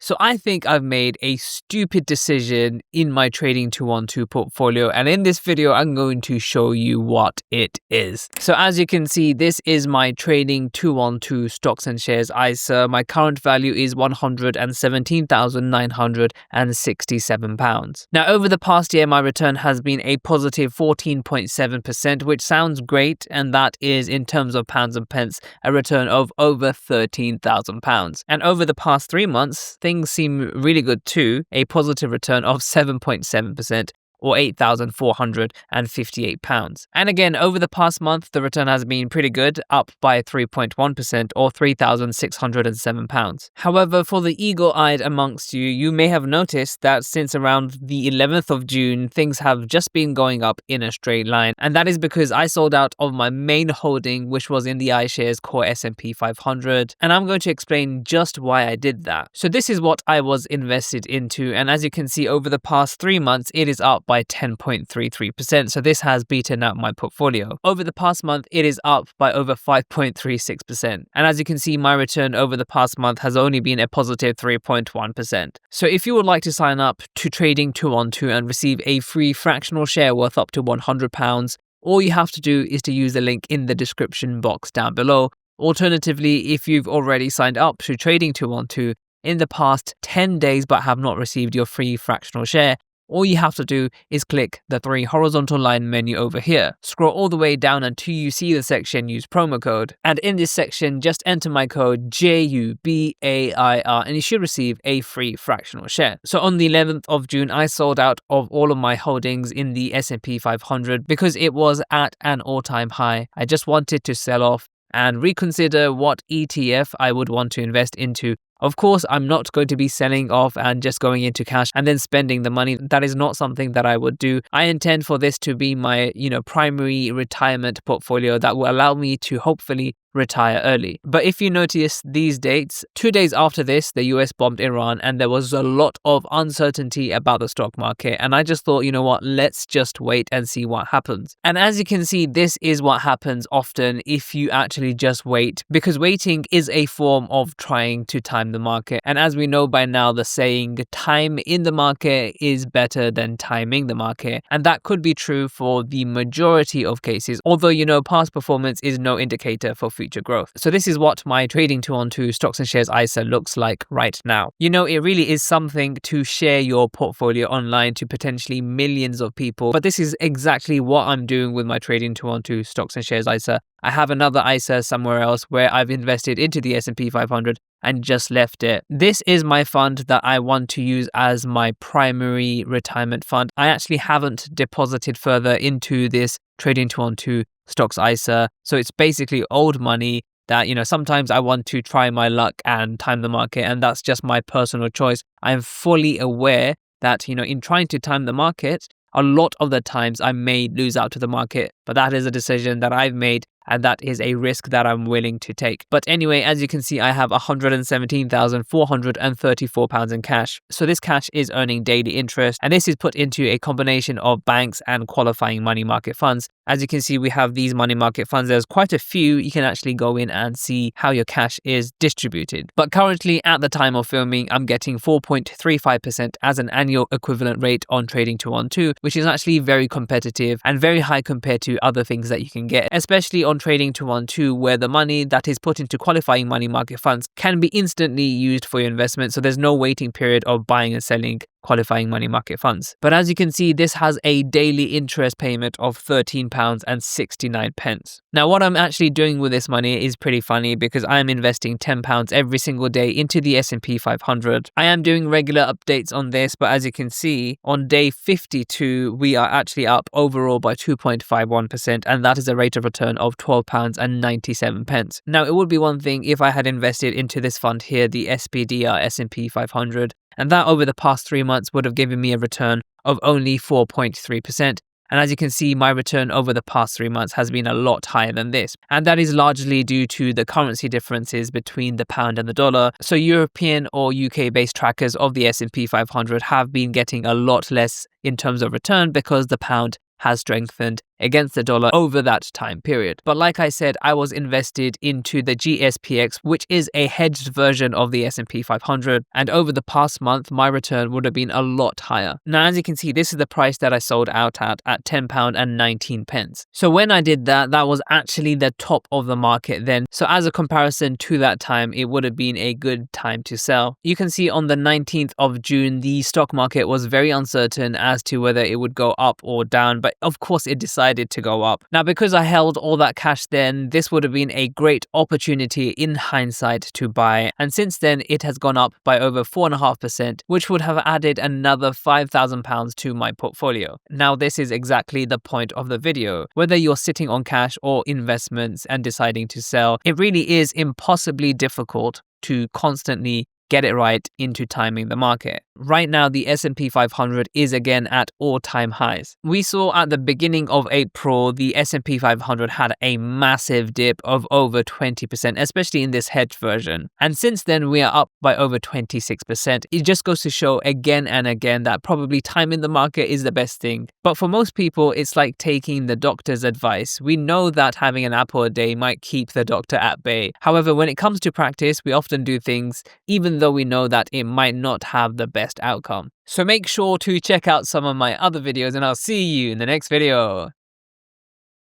So I think I've made a stupid decision in my trading 212 portfolio, and in this video I'm going to show you what it is. So as you can see, this is my trading 212 stocks and shares ISA. My current value is £117,967. Now over the past year my return has been a positive 14.7%, which sounds great, and that is, in terms of pounds and pence, a return of over £13,000. And over the past 3 months things seem really good too, a positive return of 7.7%. or £8,458. And again, over the past month, the return has been pretty good, up by 3.1% or £3,607. However, for the eagle-eyed amongst you, you may have noticed that since around the 11th of June, things have just been going up in a straight line. And that is because I sold out of my main holding, which was in the iShares Core S&P 500. And I'm going to explain just why I did that. So this is what I was invested into. And as you can see, over the past 3 months, it is up by 10.33%. So this has beaten out my portfolio. Over the past month, it is up by over 5.36%. And as you can see, my return over the past month has only been a positive 3.1%. So if you would like to sign up to Trading 212 and receive a free fractional share worth up to £100, all you have to do is to use the link in the description box down below. Alternatively, if you've already signed up to Trading 212 in the past 10 days but have not received your free fractional share, all you have to do is click the 3 horizontal line menu over here. Scroll all the way down until you see the section use promo code. And in this section, just enter my code JUBAIR and you should receive a free fractional share. So on the 11th of June, I sold out of all of my holdings in the S&P 500 because it was at an all-time high. I just wanted to sell off and reconsider what ETF I would want to invest into. Of course, I'm not going to be selling off and just going into cash and then spending the money. That is not something that I would do. I intend for this to be my, primary retirement portfolio that will allow me to hopefully retire early. But if you notice these dates, 2 days after this, the US bombed Iran and there was a lot of uncertainty about the stock market. And I just thought, you know what, let's just wait and see what happens. And as you can see, this is what happens often if you actually just wait, because waiting is a form of trying to time the market. And as we know by now, the saying, time in the market is better than timing the market. And that could be true for the majority of cases, although, past performance is no indicator for future growth. So this is what my Trading 212 stocks and shares ISA looks like right now. It really is something to share your portfolio online to potentially millions of people. But this is exactly what I'm doing with my Trading 212 stocks and shares ISA. I have another ISA somewhere else where I've invested into the S&P 500 and just left it. This is my fund that I want to use as my primary retirement fund. I actually haven't deposited further into this Trading 212 stocks ISA. So it's basically old money that, sometimes I want to try my luck and time the market, and that's just my personal choice. I'm fully aware that, in trying to time the market, a lot of the times I may lose out to the market, but that is a decision that I've made and that is a risk that I'm willing to take. But anyway, as you can see, I have £117,434 in cash. So this cash is earning daily interest, and this is put into a combination of banks and qualifying money market funds. As you can see, we have these money market funds. There's quite a few. You can actually go in and see how your cash is distributed. But currently, at the time of filming, I'm getting 4.35% as an annual equivalent rate on Trading 212, which is actually very competitive and very high compared to other things that you can get, especially on Trading 212, where the money that is put into qualifying money market funds can be instantly used for your investment. So there's no waiting period of buying and selling qualifying money market funds. But as you can see, this has a daily interest payment of £13.69. Now, what I'm actually doing with this money is pretty funny because I am investing £10 every single day into the S&P 500. I am doing regular updates on this, but as you can see, on day 52, we are actually up overall by 2.51%, and that is a rate of return of £12.97. Now, it would be one thing if I had invested into this fund here, the SPDR S&P 500, and that over the past 3 months would have given me a return of only 4.3%. And as you can see, my return over the past 3 months has been a lot higher than this. And that is largely due to the currency differences between the pound and the dollar. So European or UK-based trackers of the S&P 500 have been getting a lot less in terms of return because the pound has strengthened against the dollar over that time period. But like I said, I was invested into the GSPX, which is a hedged version of the S&P 500, and over the past month, my return would have been a lot higher. Now, as you can see, this is the price that I sold out at £10.19. So when I did that, that was actually the top of the market then. So as a comparison to that time, it would have been a good time to sell. You can see on the 19th of June, the stock market was very uncertain as to whether it would go up or down, but of course it decided to go up. Now, because I held all that cash then, this would have been a great opportunity in hindsight to buy. And since then, it has gone up by over 4.5%, which would have added another £5,000 to my portfolio. Now, this is exactly the point of the video. Whether you're sitting on cash or investments and deciding to sell, it really is impossibly difficult to constantly get it right into timing the market. Right now, the S&P 500 is again at all-time highs. We saw at the beginning of April, the S&P 500 had a massive dip of over 20%, especially in this hedge version. And since then, we are up by over 26%. It just goes to show again and again that probably timing the market is the best thing. But for most people, it's like taking the doctor's advice. We know that having an apple a day might keep the doctor at bay. However, when it comes to practice, we often do things even though we know that it might not have the best outcome. So make sure to check out some of my other videos, and I'll see you in the next video.